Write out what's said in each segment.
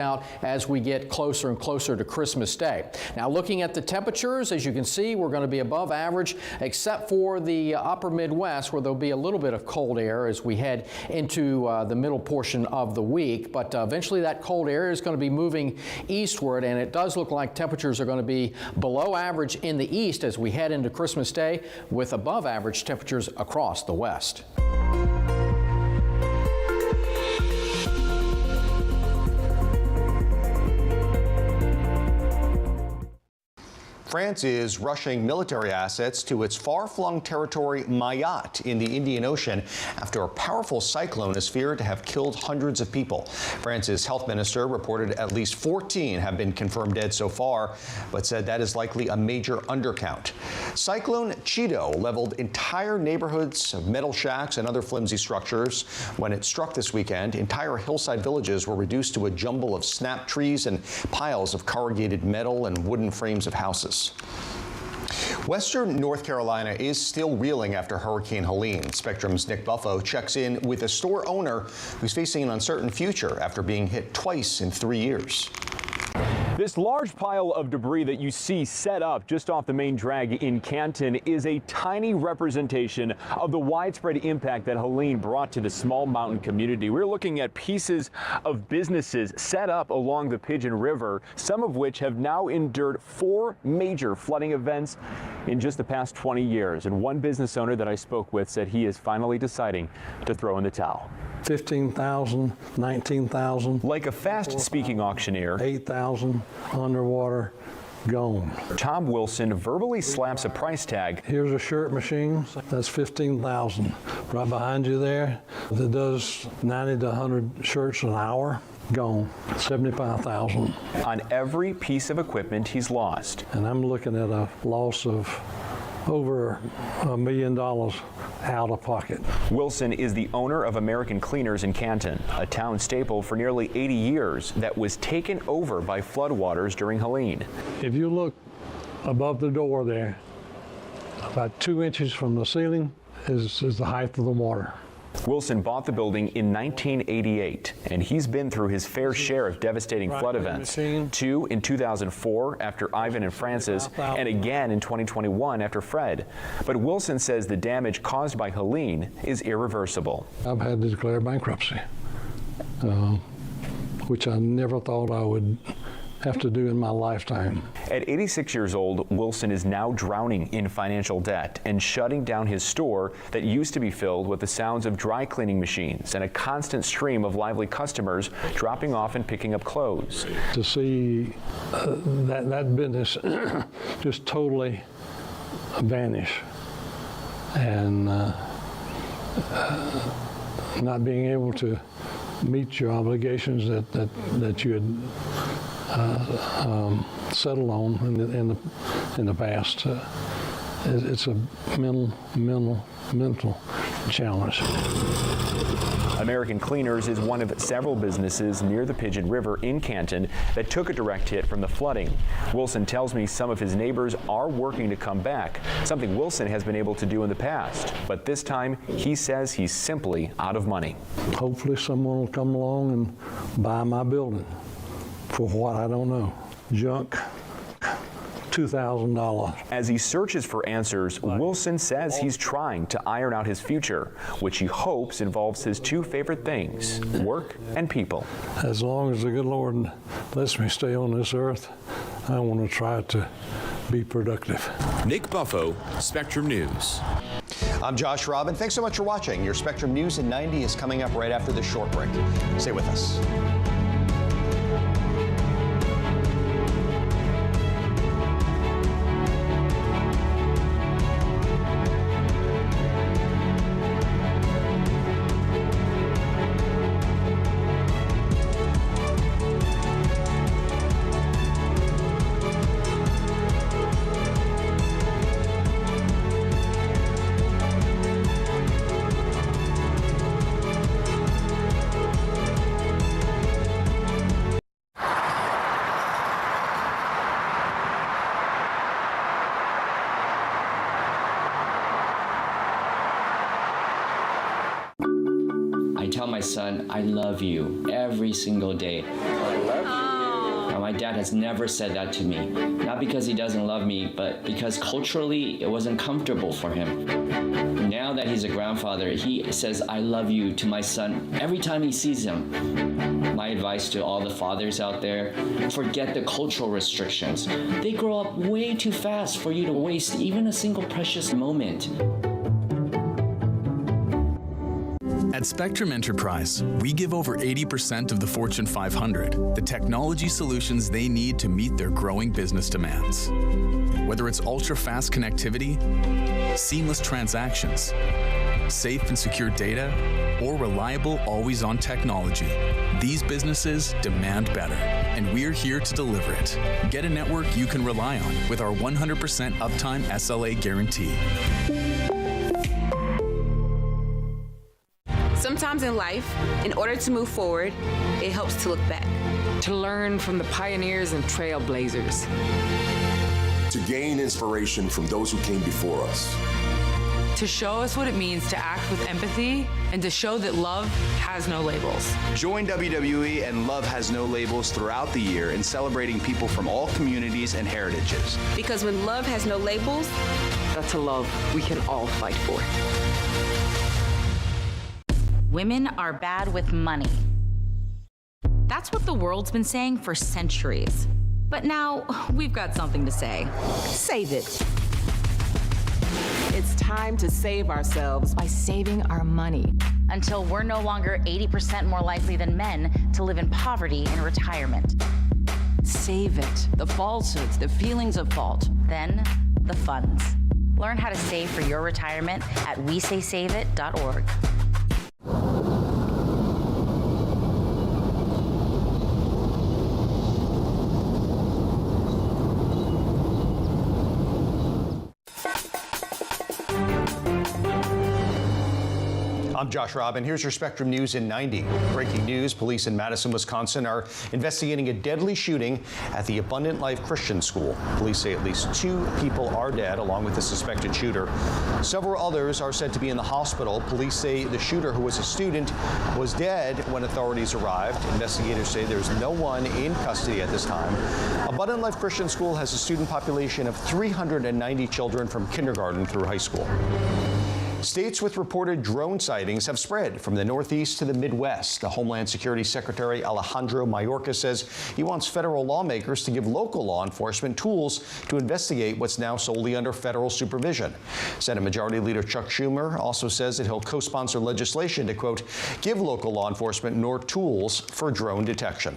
out as we get closer and closer to Christmas Day. Now, looking at the temperatures, as you can see, we're going to be above average, except for the upper Midwest, where there'll be a little bit of cold air as we head into the middle portion of the week. But eventually that cold air is going to be moving eastward, and it does look like temperatures are going to be below average in the east as we head into Christmas Day, with above average temperatures across the west. France is rushing military assets to its far-flung territory Mayotte in the Indian Ocean after a powerful cyclone is feared to have killed hundreds of people. France's health minister reported at least 14 have been confirmed dead so far, but said that is likely a major undercount. Cyclone Chido leveled entire neighborhoods of metal shacks and other flimsy structures. When it struck this weekend, entire hillside villages were reduced to a jumble of snapped trees and piles of corrugated metal and wooden frames of houses. Western North Carolina is still reeling after Hurricane Helene. Spectrum's Nick Buffo checks in with a store owner who's facing an uncertain future after being hit twice in 3 years. This large pile of debris that you see set up just off the main drag in Canton is a tiny representation of the widespread impact that Helene brought to the small mountain community. We're looking at pieces of businesses set up along the Pigeon River, some of which have now endured 4 major flooding events in just the past 20 years. And one business owner that I spoke with said he is finally deciding to throw in the towel. 15,000, 19,000. Like a fast-speaking auctioneer, 8,000 underwater, gone. Tom Wilson verbally slaps a price tag. Here's a shirt machine, that's 15,000. Right behind you there, that does 90 to 100 shirts an hour, gone, 75,000. On every piece of equipment he's lost. And I'm looking at a loss of over $1 million out of pocket. Wilson is the owner of American Cleaners in Canton, a town staple for nearly 80 years that was taken over by floodwaters during Helene. If you look above the door there, about 2 inches from the ceiling is the height of the water. Wilson bought the building in 1988, and he's been through his fair share of devastating flood events. 2 in 2004 after Ivan and Francis, and again in 2021 after Fred. But Wilson says the damage caused by Helene is irreversible. I've had to declare bankruptcy, which I never thought I would have to do in my lifetime. At 86 years old, Wilson is now drowning in financial debt and shutting down his store that used to be filled with the sounds of dry cleaning machines and a constant stream of lively customers dropping off and picking up clothes. To see that business just totally vanish and not being able to meet your obligations that you had settled on in the past. It's a mental challenge. American Cleaners is one of several businesses near the Pigeon River in Canton that took a direct hit from the flooding. Wilson tells me some of his neighbors are working to come back, something Wilson has been able to do in the past. But this time, he says he's simply out of money. Hopefully someone will come along and buy my building. For what, I don't know. Junk, $2,000. As he searches for answers, Wilson says he's trying to iron out his future, which he hopes involves his 2 favorite things, work and people. As long as the good Lord lets me stay on this earth, I want to try to be productive. Nick Buffo, Spectrum News. I'm Josh Robin. Thanks so much for watching. Your Spectrum News in 90 is coming up right after this short break. Stay with us. I tell my son, I love you every single day. I love My dad has never said that to me. Not because he doesn't love me, but because culturally it wasn't comfortable for him. Now that he's a grandfather, he says, "I love you" to my son every time he sees him. My advice to all the fathers out there, forget the cultural restrictions. They grow up way too fast for you to waste even a single precious moment. At Spectrum Enterprise, we give over 80% of the Fortune 500 the technology solutions they need to meet their growing business demands. Whether it's ultra-fast connectivity, seamless transactions, safe and secure data, or reliable always-on technology, these businesses demand better, and we're here to deliver it. Get a network you can rely on with our 100% uptime SLA guarantee. Sometimes in life, in order to move forward, it helps to look back. To learn from the pioneers and trailblazers. To gain inspiration from those who came before us. To show us what it means to act with empathy and to show that love has no labels. Join WWE and Love Has No Labels throughout the year in celebrating people from all communities and heritages. Because when love has no labels, that's a love we can all fight for. Women are bad with money. That's what the world's been saying for centuries. But now we've got something to say. Save it. It's time to save ourselves by saving our money. Until we're no longer 80% more likely than men to live in poverty in retirement. Save it. The falsehoods, the feelings of fault. Then, the funds. Learn how to save for your retirement at WeSaySaveIt.org. I'm Josh Robin. Here's your Spectrum News in 90. Breaking news, police in Madison, Wisconsin are investigating a deadly shooting at the Abundant Life Christian School. Police say at least 2 people are dead, along with the suspected shooter. Several others are said to be in the hospital. Police say the shooter, who was a student, was dead when authorities arrived. Investigators say there's no one in custody at this time. Abundant Life Christian School has a student population of 390 children from kindergarten through high school. States with reported drone sightings have spread from the Northeast to the Midwest. The Homeland Security Secretary Alejandro Mayorkas says he wants federal lawmakers to give local law enforcement tools to investigate what's now solely under federal supervision. Senate Majority Leader Chuck Schumer also says that he'll co-sponsor legislation to, quote, give local law enforcement more tools for drone detection.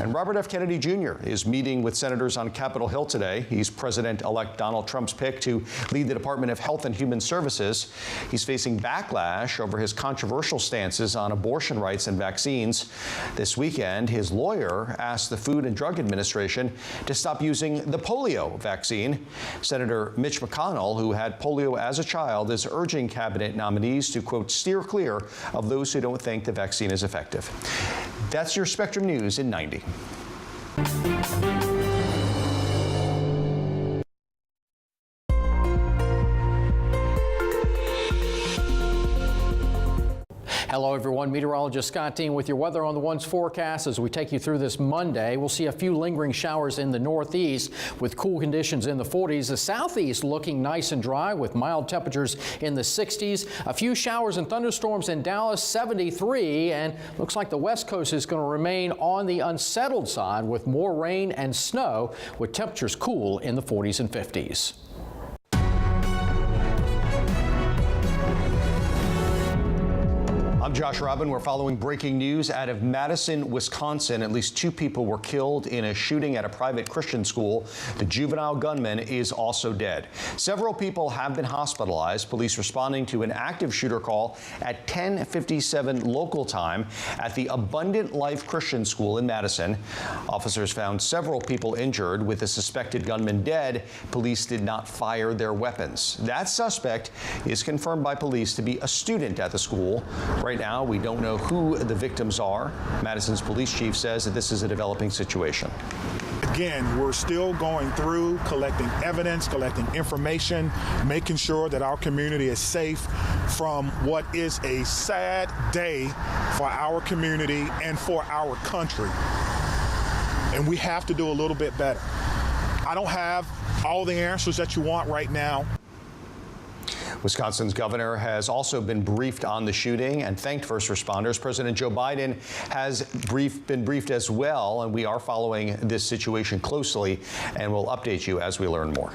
And Robert F. Kennedy Jr. is meeting with senators on Capitol Hill today. He's President-elect Donald Trump's pick to lead the Department of Health and Human Services. He's facing backlash over his controversial stances on abortion rights and vaccines. This weekend, his lawyer asked the Food and Drug Administration to stop using the polio vaccine. Senator Mitch McConnell, who had polio as a child, is urging cabinet nominees to, quote, steer clear of those who don't think the vaccine is effective. That's your Spectrum News in 90. Hello everyone, meteorologist Scott Dean with your weather on the One's forecast as we take you through this Monday. We'll see a few lingering showers in the northeast with cool conditions in the 40s. The southeast looking nice and dry with mild temperatures in the 60s. A few showers and thunderstorms in Dallas, 73, and looks like the west coast is going to remain on the unsettled side with more rain and snow with temperatures cool in the 40s and 50s. I'm Josh Robin. We're following breaking news out of Madison, Wisconsin. At least 2 people were killed in a shooting at a private Christian school. The juvenile gunman is also dead. Several people have been hospitalized. Police responding to an active shooter call at 10:57 local time at the Abundant Life Christian School in Madison. Officers found several people injured, with the suspected gunman dead. Police did not fire their weapons. That suspect is confirmed by police to be a student at the school. Right now, we don't know who the victims are. Madison's police chief says that this is a developing situation. Again, we're still going through, collecting evidence, collecting information, making sure that our community is safe from what is a sad day for our community and for our country. And and we have to do a little bit better. I don't have all the answers that you want right now. Wisconsin's governor has also been briefed on the shooting and thanked first responders. President Joe Biden has been briefed as well, and we are following this situation closely, and we'll update you as we learn more.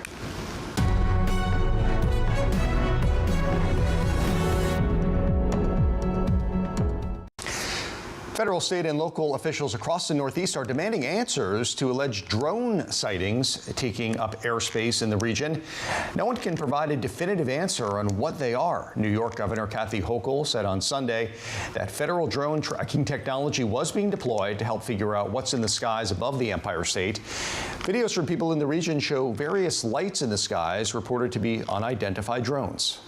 Federal, state, and local officials across the Northeast are demanding answers to alleged drone sightings taking up airspace in the region. No one can provide a definitive answer on what they are. New York Governor Kathy Hochul said on Sunday that federal drone tracking technology was being deployed to help figure out what's in the skies above the Empire State. Videos from people in the region show various lights in the skies reported to be unidentified drones.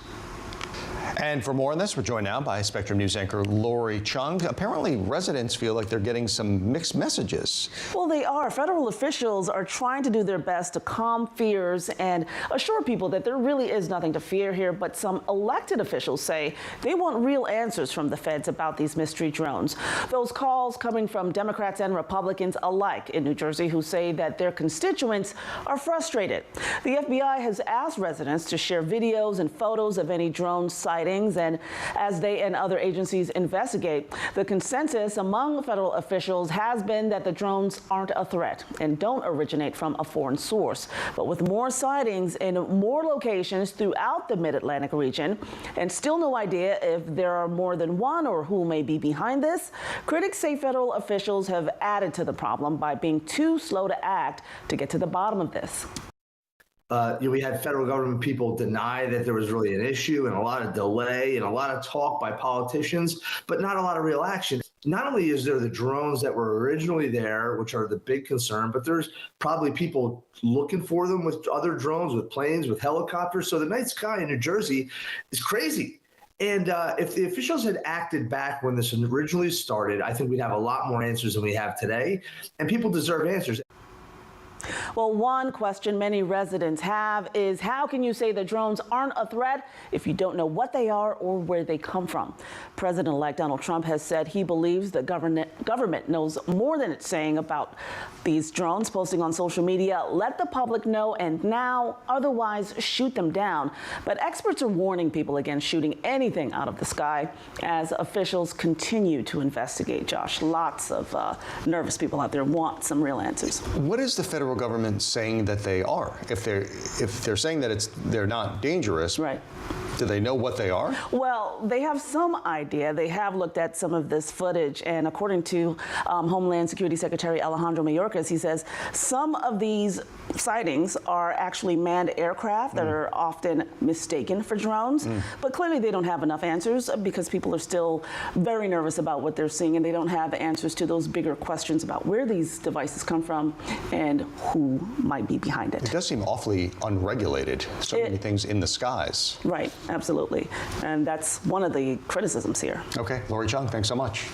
And for more on this, we're joined now by Spectrum News anchor Lori Chung. Apparently, residents feel like they're getting some mixed messages. Well, they are. Federal officials are trying to do their best to calm fears and assure people that there really is nothing to fear here. But some elected officials say they want real answers from the feds about these mystery drones. Those calls coming from Democrats and Republicans alike in New Jersey who say that their constituents are frustrated. The FBI has asked residents to share videos and photos of any drone sightings. And as they and other agencies investigate, the consensus among federal officials has been that the drones aren't a threat and don't originate from a foreign source. But with more sightings in more locations throughout the Mid-Atlantic region and still no idea if there are more than one or who may be behind this, critics say federal officials have added to the problem by being too slow to act to get to the bottom of this. We had federal government people deny that there was really an issue and a lot of delay and a lot of talk by politicians, but not a lot of real action. Not only is there the drones that were originally there, which are the big concern, but there's probably people looking for them with other drones, with planes, with helicopters. So the night sky in New Jersey is crazy. And if the officials had acted back when this originally started, I think we'd have a lot more answers than we have today. And people deserve answers. Well, one question many residents have is how can you say the drones aren't a threat if you don't know what they are or where they come from? President-elect Donald Trump has said he believes the government knows more than it's saying about these drones, posting on social media, let the public know and now, otherwise shoot them down. But experts are warning people against shooting anything out of the sky as officials continue to investigate. Josh, lots of nervous people out there want some real answers. What is the federal government saying that they are? If they're saying that they're not dangerous, right? Do they know what they are? Well, they have some idea. They have looked at some of this footage, and according to Homeland Security Secretary Alejandro Mayorkas, he says some of these sightings are actually manned aircraft that are often mistaken for drones. But clearly they don't have enough answers because people are still very nervous about what they're seeing, and they don't have answers to those bigger questions about where these devices come from and who might be behind it. It does seem awfully unregulated, so many things in the skies. Right, absolutely. And that's one of the criticisms here. Okay, Lori Chung, thanks so much.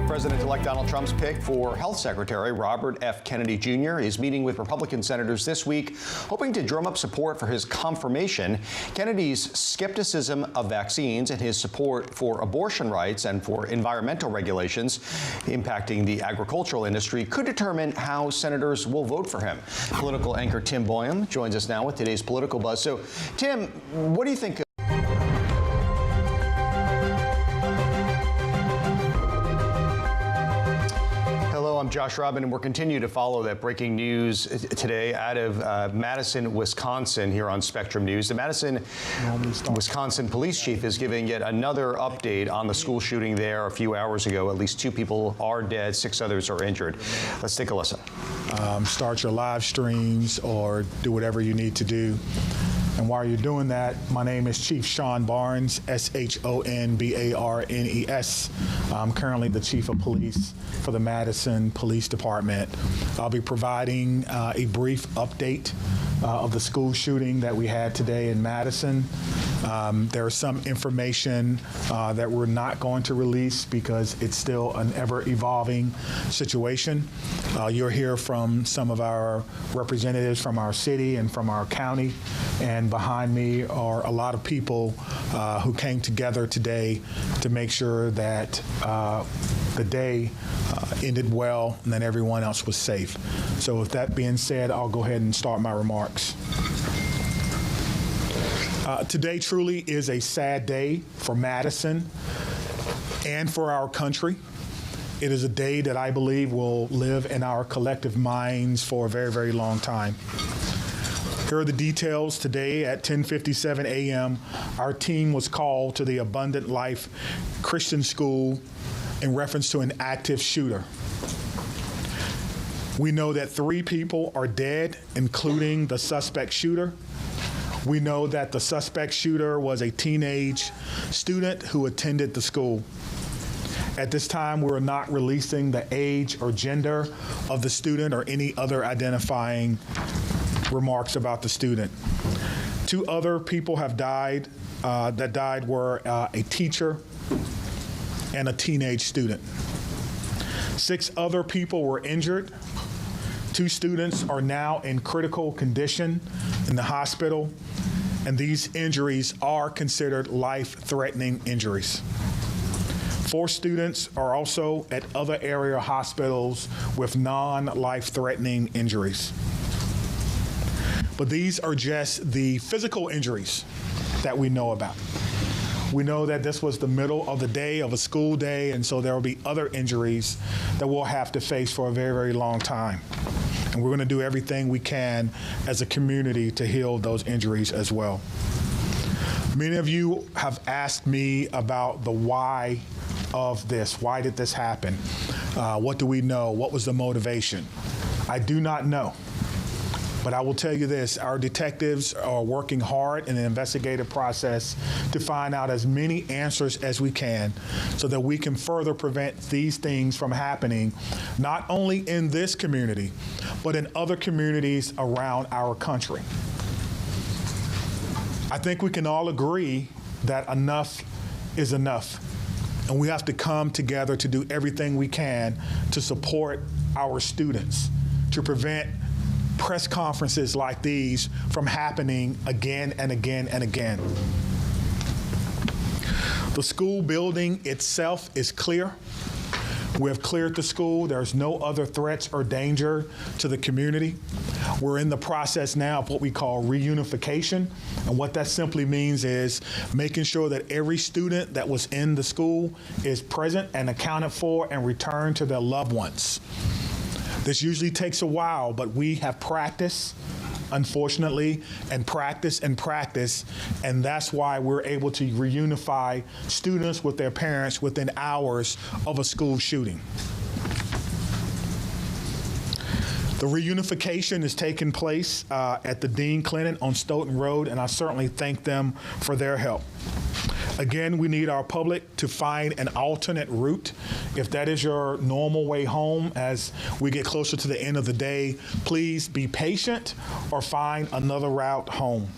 President-elect Donald Trump's pick for Health Secretary Robert F. Kennedy Jr. is meeting with Republican senators this week, hoping to drum up support for his confirmation. Kennedy's skepticism of vaccines and his support for abortion rights and for environmental regulations impacting the agricultural industry could determine how senators will vote for him. Political anchor Tim Boyum joins us now with today's Political Buzz. So, Tim, what do you think? I'm Josh Robin, and we're continuing to follow that breaking news today out of Madison, Wisconsin, here on Spectrum News. The Madison, Wisconsin police chief is giving yet another update on the school shooting there a few hours ago. At least 2 people are dead, 6 others are injured. Let's take a listen. Start your live streams or do whatever you need to do. And while you're doing that, my name is Chief Sean Barnes, S-H-O-N-B-A-R-N-E-S. I'm currently the Chief of Police for the Madison Police Department. I'll be providing a brief update of the school shooting that we had today in Madison. There is some information that we're not going to release because it's still an ever-evolving situation. You'll hear from some of our representatives from our city and from our county, and behind me are a lot of people who came together today to make sure that the day ended well and that everyone else was safe. So with that being said, I'll go ahead and start my remarks. Today truly is a sad day for Madison and for our country. It is a day that I believe will live in our collective minds for a very, very long time. Here are the details. Today at 10:57 a.m., our team was called to the Abundant Life Christian School in reference to an active shooter. We know that 3 people are dead, including the suspect shooter. We know that the suspect shooter was a teenage student who attended the school. At this time, we're not releasing the age or gender of the student or any other identifying remarks about the student. 2 other people have died. That died were a teacher and a teenage student. 6 other people were injured. 2 students are now in critical condition in the hospital, and these injuries are considered life-threatening injuries. 4 students are also at other area hospitals with non-life-threatening injuries. But these are just the physical injuries that we know about. We know that this was the middle of the day of a school day, and so there will be other injuries that we'll have to face for a very, very long time. And we're going to do everything we can as a community to heal those injuries as well. Many of you have asked me about the why of this. Why did this happen? What do we know? What was the motivation? I do not know. But I will tell you this, our detectives are working hard in the investigative process to find out as many answers as we can so that we can further prevent these things from happening, not only in this community, but in other communities around our country. I think we can all agree that enough is enough, and we have to come together to do everything we can to support our students, to prevent press conferences like these from happening again and again and again. The school building itself is clear. We have cleared the school. There's no other threats or danger to the community. We're in the process now of what we call reunification. And what that simply means is making sure that every student that was in the school is present and accounted for and returned to their loved ones. This usually takes a while, but we have practiced, unfortunately, and practice, and that's why we're able to reunify students with their parents within hours of a school shooting. The reunification is taking place at the Dean Clinic on Stoughton Road, and I certainly thank them for their help. Again, we need our public to find an alternate route. If that is your normal way home as we get closer to the end of the day, please be patient or find another route home.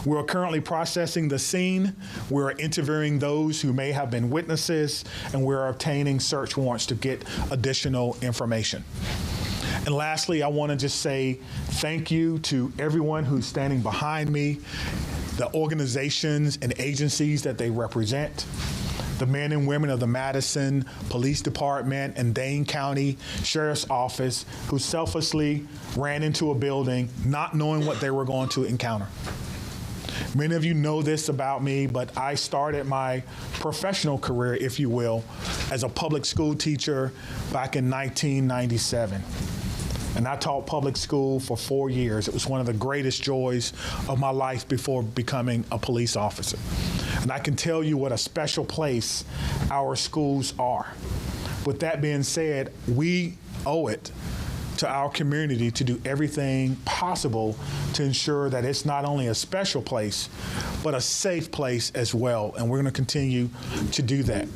We're currently processing the scene. We're interviewing those who may have been witnesses, and we're obtaining search warrants to get additional information. And lastly, I want to just say thank you to everyone who's standing behind me, the organizations and agencies that they represent, the men and women of the Madison Police Department and Dane County Sheriff's Office who selflessly ran into a building not knowing what they were going to encounter. Many of you know this about me, but I started my professional career, if you will, as a public school teacher back in 1997. And I taught public school for 4 years. It was one of the greatest joys of my life before becoming a police officer. And I can tell you what a special place our schools are. With that being said, we owe it to our community to do everything possible to ensure that it's not only a special place, but a safe place as well. And we're going to continue to do that.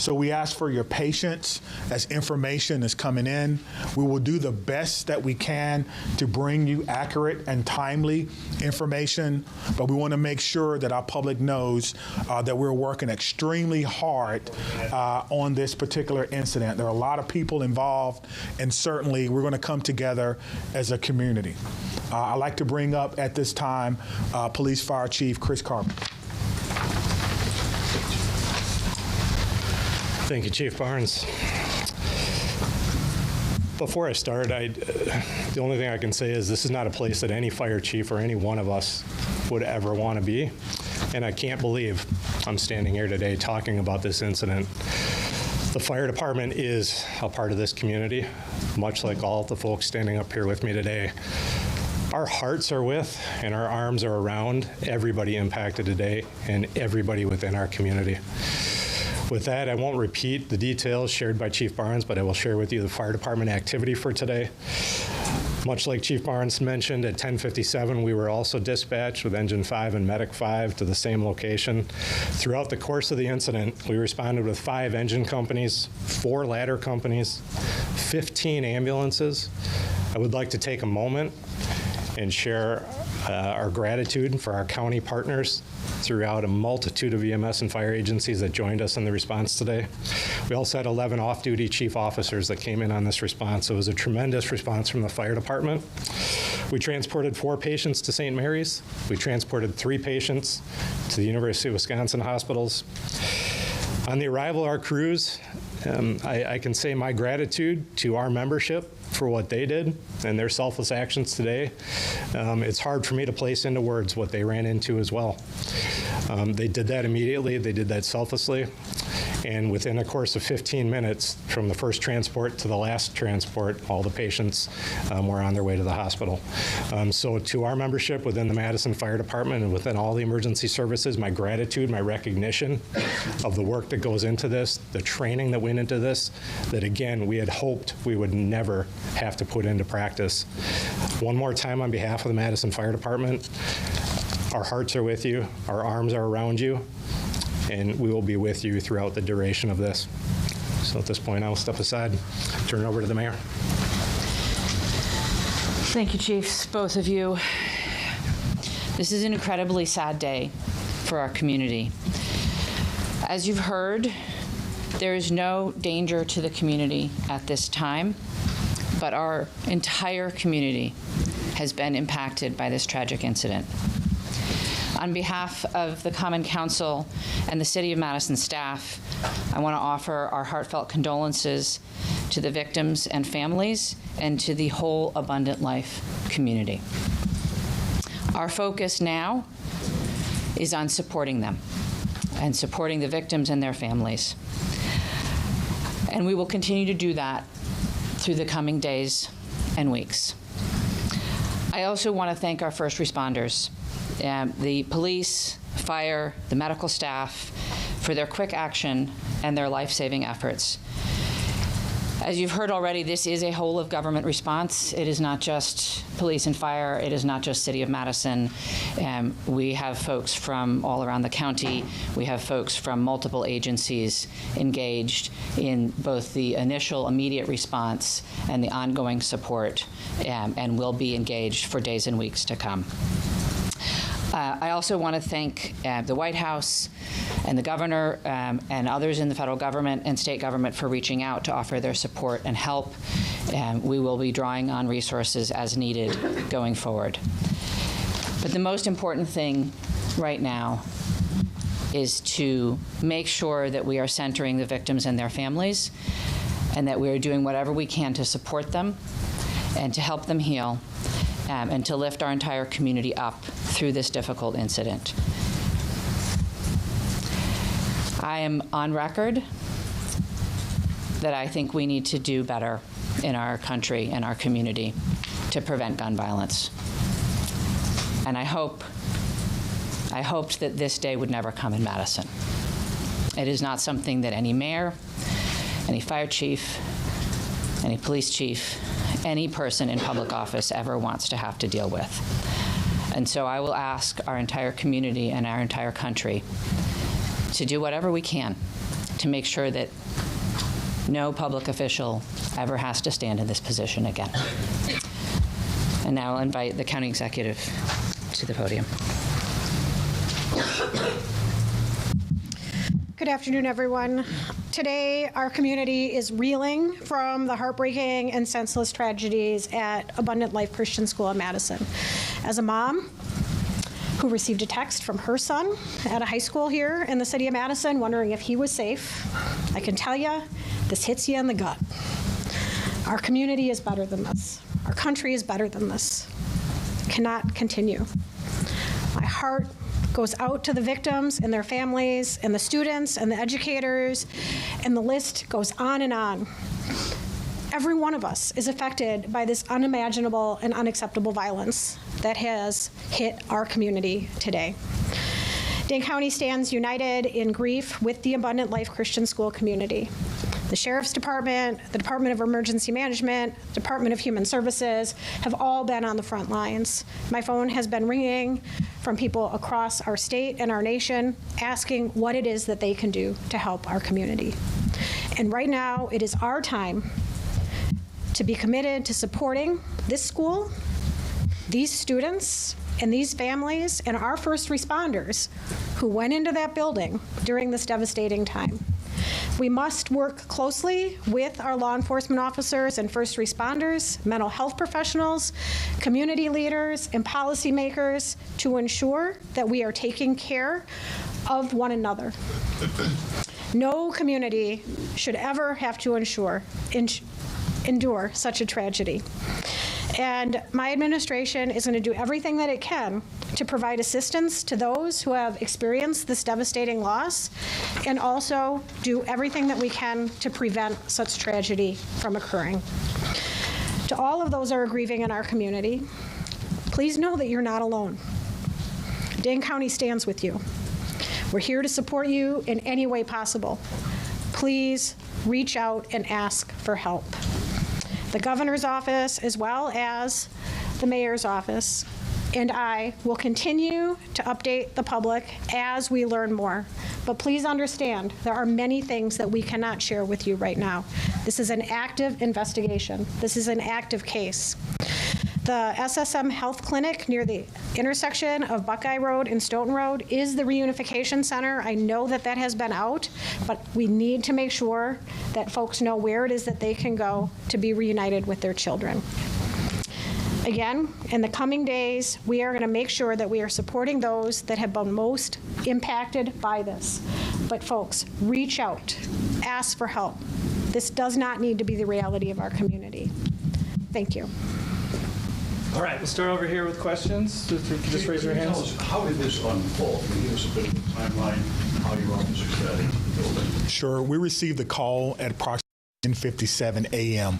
So we ask for your patience as information is coming in. We will do the best that we can to bring you accurate and timely information, but we want to make sure that our public knows that we're working extremely hard on this particular incident. There are a lot of people involved, and certainly we're going to come together as a community. I'd like to bring up at this time Police Fire Chief Chris Carpenter. Thank you, Chief Barnes. Before I start, the only thing I can say is this is not a place that any fire chief or any one of us would ever want to be. And I can't believe I'm standing here today talking about this incident. The fire department is a part of this community, much like all of the folks standing up here with me today. Our hearts are with and our arms are around everybody impacted today and everybody within our community. With that, I won't repeat the details shared by Chief Barnes, but I will share with you the fire department activity for today. Much like Chief Barnes mentioned, at 10:57, we were also dispatched with Engine 5 and Medic 5 to the same location. Throughout the course of the incident, we responded with 5 engine companies, 4 ladder companies, 15 ambulances. I would like to take a moment and share our gratitude for our county partners throughout a multitude of EMS and fire agencies that joined us in the response today. We also had 11 off-duty chief officers that came in on this response. So it was a tremendous response from the fire department. We transported 4 patients to St. Mary's. We transported 3 patients to the University of Wisconsin hospitals. On the arrival of our crews, I can say my gratitude to our membership for what they did and their selfless actions today. It's hard for me to place into words what they ran into as well. They did that immediately. They did that selflessly. And within a course of 15 minutes, from the first transport to the last transport, all the patients were on their way to the hospital. So to our membership within the Madison Fire Department and within all the emergency services, my gratitude, my recognition of the work that goes into this, the training that went into this, that again, we had hoped we would never have to put into practice. One more time on behalf of the Madison Fire Department, our hearts are with you, our arms are around you, and we will be with you throughout the duration of this. So at this point, I'll step aside, turn it over to the mayor. Thank you, Chiefs, both of you. This is an incredibly sad day for our community. As you've heard, there is no danger to the community at this time, but our entire community has been impacted by this tragic incident. On behalf of the Common Council and the City of Madison staff, I want to offer our heartfelt condolences to the victims and families and to the whole Abundant Life community. Our focus now is on supporting them and supporting the victims and their families. And we will continue to do that through the coming days and weeks. I also want to thank our first responders, the police, fire, the medical staff, for their quick action and their life-saving efforts. As you've heard already, this is a whole of government response. It is not just police and fire. It is not just City of Madison. We have folks from all around the county. We have folks from multiple agencies engaged in both the initial immediate response and the ongoing support, and will be engaged for days and weeks to come. I also want to thank the White House and the governor and others in the federal government and state government for reaching out to offer their support and help. We will be drawing on resources as needed going forward. But the most important thing right now is to make sure that we are centering the victims and their families, and that we are doing whatever we can to support them and to help them heal, and to lift our entire community up through this difficult incident. I am on record that I think we need to do better in our country and our community to prevent gun violence. And I hoped that this day would never come in Madison. It is not something that any mayor, any fire chief, any police chief, any person in public office ever wants to have to deal with. And so I will ask our entire community and our entire country to do whatever we can to make sure that no public official ever has to stand in this position again. And now I'll invite the county executive to the podium. Good afternoon, everyone. Today, our community is reeling from the heartbreaking and senseless tragedies at Abundant Life Christian School in Madison. As a mom who received a text from her son at a high school here in the city of Madison wondering if he was safe, I can tell you, this hits you in the gut. Our community is better than this. Our country is better than this. It cannot continue. My heart goes out to the victims and their families and the students and the educators, and the list goes on and on. Every one of us is affected by this unimaginable and unacceptable violence that has hit our community today. Dane County stands united in grief with the Abundant Life Christian School community. The Sheriff's Department, the Department of Emergency Management, Department of Human Services have all been on the front lines. My phone has been ringing from people across our state and our nation asking what it is that they can do to help our community. And right now, it is our time to be committed to supporting this school, these students, and these families, and our first responders who went into that building during this devastating time. We must work closely with our law enforcement officers and first responders, mental health professionals, community leaders, and policymakers to ensure that we are taking care of one another. No community should ever have to endure such a tragedy. And my administration is going to do everything that it can to provide assistance to those who have experienced this devastating loss, and also do everything that we can to prevent such tragedy from occurring. To all of those who are grieving in our community, please know that you're not alone. Dane County stands with you. We're here to support you in any way possible. Please reach out and ask for help. The governor's office, as well as the mayor's office, and I will continue to update the public as we learn more. But please understand, there are many things that we cannot share with you right now. This is an active investigation. This is an active case. The SSM Health Clinic near the intersection of Buckeye Road and Stoughton Road is the reunification center. I know that that has been out, but we need to make sure that folks know where it is that they can go to be reunited with their children. Again, in the coming days, we are going to make sure that we are supporting those that have been most impacted by this. But folks, reach out, ask for help. This does not need to be the reality of our community. Thank you. All right, we'll start over here with questions. Just raise your hands. Tell us, how did this unfold? Can you give us a bit of a timeline, how your officers got into the building? Sure. We received the call at approximately 10:57 a.m.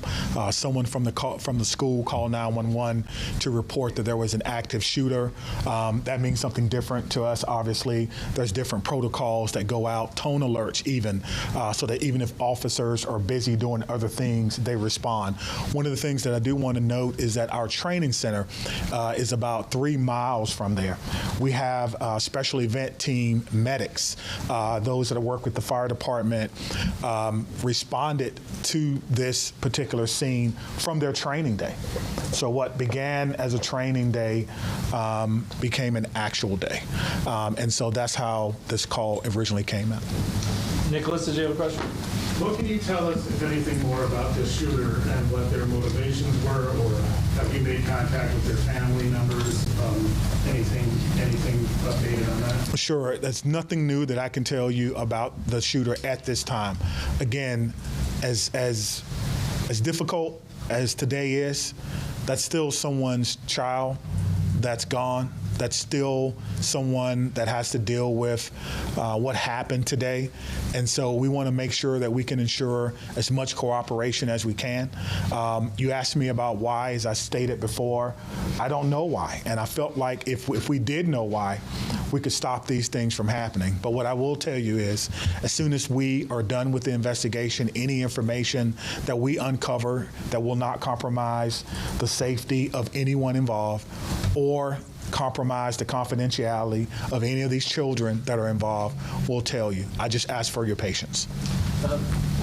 Someone from the school called 911 to report that there was an active shooter. That means something different to us, obviously. There's different protocols that go out, tone alerts even, so that even if officers are busy doing other things, they respond. One of the things that I do want to note is that our training center is about 3 miles from there. We have special event team medics, those that work with the fire department, responded to this particular scene from their training day. So what began as a training day became an actual day. And so that's how this call originally came out. Nicholas, did you have a question? What can you tell us, if anything, more about this shooter and what their motivations were, or have you made contact with their family members? Anything updated on that? Sure. There's nothing new that I can tell you about the shooter at this time. Again, as difficult as today is, that's still someone's child that's gone. That's still someone that has to deal with what happened today. And so we want to make sure that we can ensure as much cooperation as we can. You asked me about why, as I stated before. I don't know why. And I felt like if we did know why, we could stop these things from happening. But what I will tell you is, as soon as we are done with the investigation, any information that we uncover that will not compromise the safety of anyone involved or compromise the confidentiality of any of these children that are involved, we'll tell you. I just ask for your patience.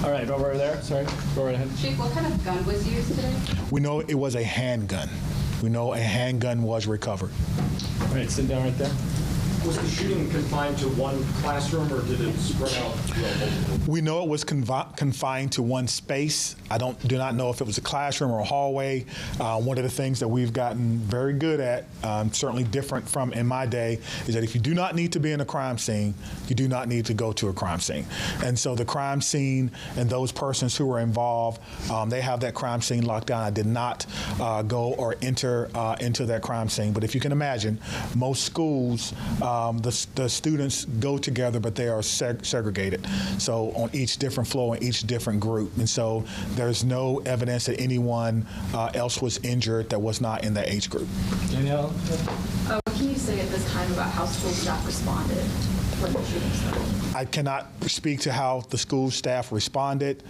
All right, over there. Sorry, go right ahead. Chief, what kind of gun was used today? We know it was a handgun. We know a handgun was recovered. All right, sit down right there. Was the shooting confined to one classroom, or did it spread out throughout multiple? We know it was confined to one space. I do not know if it was a classroom or a hallway. One of the things that we've gotten very good at, certainly different from in my day, is that if you do not need to be in a crime scene, you do not need to go to a crime scene. And so the crime scene and those persons who were involved, they have that crime scene locked down. I did not go or enter into that crime scene. But if you can imagine, most schools, the students go together, but they are segregated. So on each different floor, in each different group. And so there's no evidence that anyone else was injured that was not in that age group. Danielle? What can you say at this time about how school staff responded when the shooting started? I cannot speak to how the school staff responded.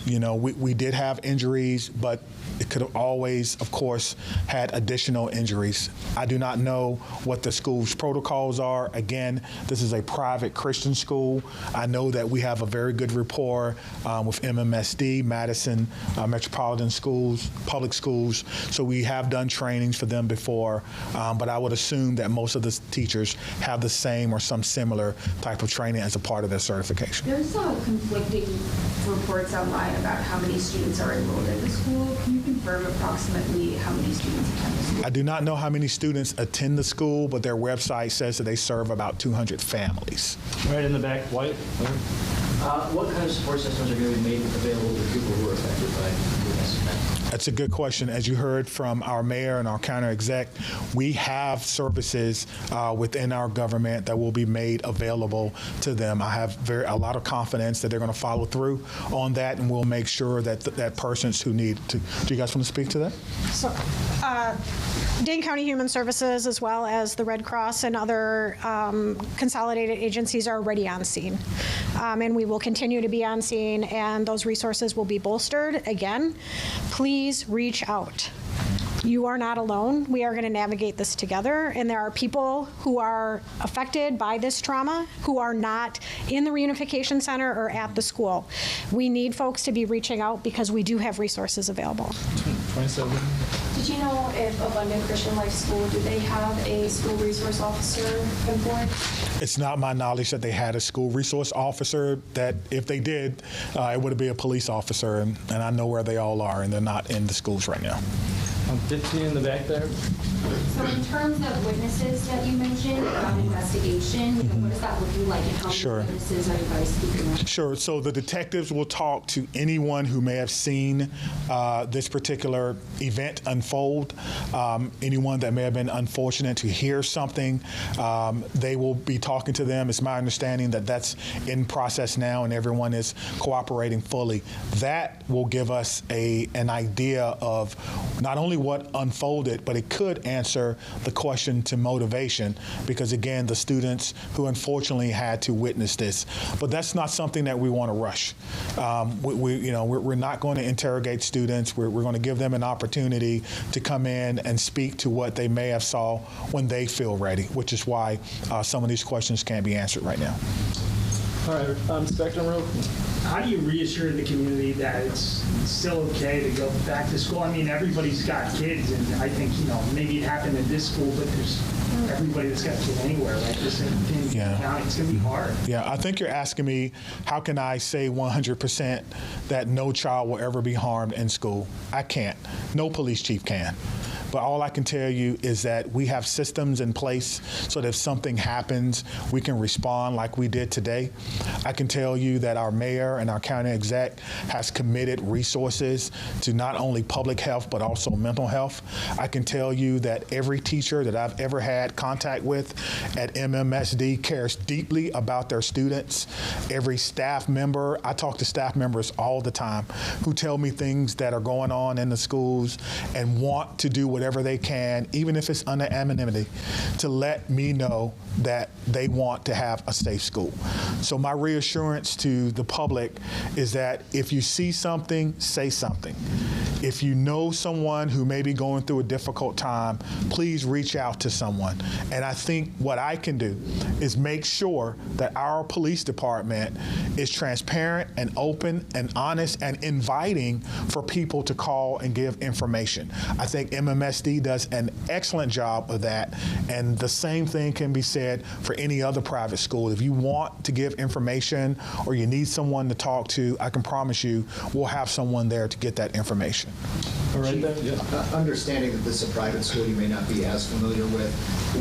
We did have injuries, but it could have always, of course, had additional injuries. I do not know what the school's protocols are. Again, this is a private Christian school. I know that we have a very good rapport with MMSD, Madison Metropolitan Schools, public schools. So we have done trainings for them before, but I would assume that most of the teachers have the same or some similar type of training as a part of their certification. There's conflicting reports online about how many students are enrolled in the school. Can you confirm approximately how many students attend the school? I do not know how many students attend the school, but their website says that they serve about 200 families. Right in the back, White. What kind of support systems are going to be made available to people who are affected by this event? That's a good question. As you heard from our mayor and our county exec, we have services within our government that will be made available to them. I have a lot of confidence that they're going to follow through on that, and we'll make sure that that persons who need to. Do you guys want to speak to that? So, Dane County Human Services, as well as the Red Cross and other consolidated agencies, are already on scene. And we will continue to be on scene, and those resources will be bolstered. Again, please reach out. You are not alone. We are going to navigate this together, and there are people who are affected by this trauma who are not in the reunification center or at the school. We need folks to be reaching out because we do have resources available. 27. Did you know if Abundant Christian Life School, do they have a school resource officer employed? It's not my knowledge that they had a school resource officer. That if they did, it would be a police officer, and I know where they all are, and they're not in the schools right now. 15 in the back there. So in terms of witnesses that you mentioned about investigation, what is that looking like, and how many witnesses are you guys speaking with? Sure. So the detectives will talk to anyone who may have seen this particular event unfold, anyone that may have been unfortunate to hear something. They will be talking to them. It's my understanding that that's in process now, and everyone is cooperating fully. That will give us an idea of not only what unfolded, but it could answer the question to motivation, because again, the students who unfortunately had to witness this. But that's not something that we want to rush. We're not going to interrogate students. We're going to give them an opportunity to come in and speak to what they may have saw when they feel ready, which is why some of these questions can't be answered right now. All right, Spectrum Room. How do you reassure the community that it's still okay to go back to school? I mean, everybody's got kids, and I think, maybe it happened at this school, but there's everybody that's got a kid anywhere like this in the county. It's going to be hard. Yeah, I think you're asking me, how can I say 100% that no child will ever be harmed in school? I can't. No police chief can. But all I can tell you is that we have systems in place so that if something happens, we can respond like we did today. I can tell you that our mayor and our county exec has committed resources to not only public health, but also mental health. I can tell you that every teacher that I've ever had contact with at MMSD cares deeply about their students. Every staff member, I talk to staff members all the time who tell me things that are going on in the schools and want to do whatever they can, even if it's under anonymity, to let me know that they want to have a safe school. So my reassurance to the public is that if you see something, say something. If you know someone who may be going through a difficult time, please reach out to someone. And I think what I can do is make sure that our police department is transparent and open and honest and inviting for people to call and give information. I think MMSD does an excellent job of that, and the same thing can be said for any other private school. If you want to give information or you need someone to talk to, I can promise you we'll have someone there to get that information. All right, then. Understanding that this is a private school you may not be as familiar with,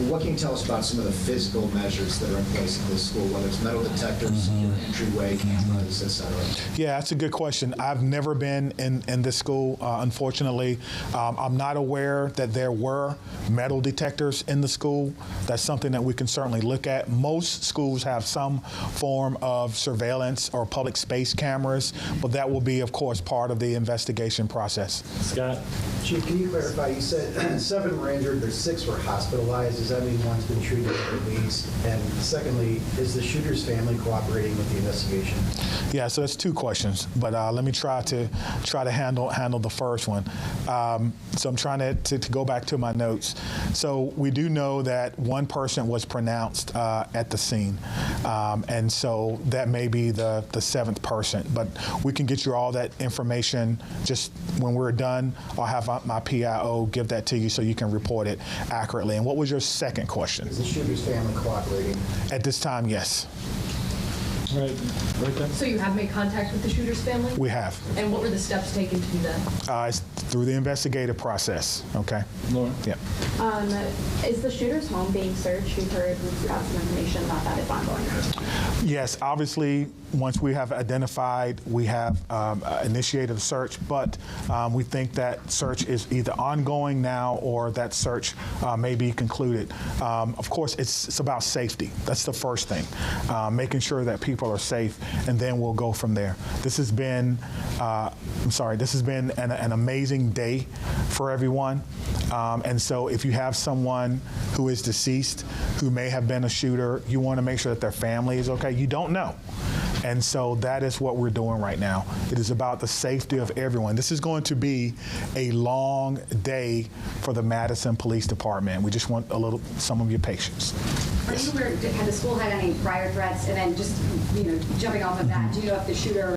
what can you tell us about some of the physical measures that are in place in this school, whether it's metal detectors, secure entryway, cameras, et cetera? Yeah, that's a good question. I've never been in this school, unfortunately. I'm not aware that there were metal detectors in the school. That's something that we can certainly look at. Most schools have some form of surveillance or public space cameras, but that will be, of course, part of the investigation process. Scott? Chief, can you clarify? You said 7 were injured, there's 6 were hospitalized. Does that mean one's been treated or released? And secondly, is the shooter's family cooperating with the investigation? Yeah, so that's 2 questions, but let me try to handle the first one. So I'm trying to go back to my notes. So we do know that 1 person was pronounced at the scene, and so that may be the 7th person. But we can get you all that information just when we're done. I'll have my PIO give that to you so you can report it accurately. And what was your second question? Is the shooter's family cooperating? At this time, yes. Right there. So you have made contact with the shooter's family? We have. And what were the steps taken to do that? It's through the investigative process, okay? Laura? Yeah. Is the shooter's home being searched? We've got some information about that. It's ongoing. Yes, obviously, once we have identified, we have initiated a search, but we think that search is either ongoing now or that search may be concluded. Of course, it's about safety. That's the first thing, making sure that people are safe, and then we'll go from there. This has been, this has been an amazing day for everyone. And so if you have someone who is deceased, who may have been a shooter, you want to make sure that their family is okay. You don't know. And so that is what we're doing right now. It is about the safety of everyone. This is going to be a long day for the Madison Police Department. We just want some of your patience. Are you aware, had the school had any prior threats? And then just, jumping off of that, do you know if the shooter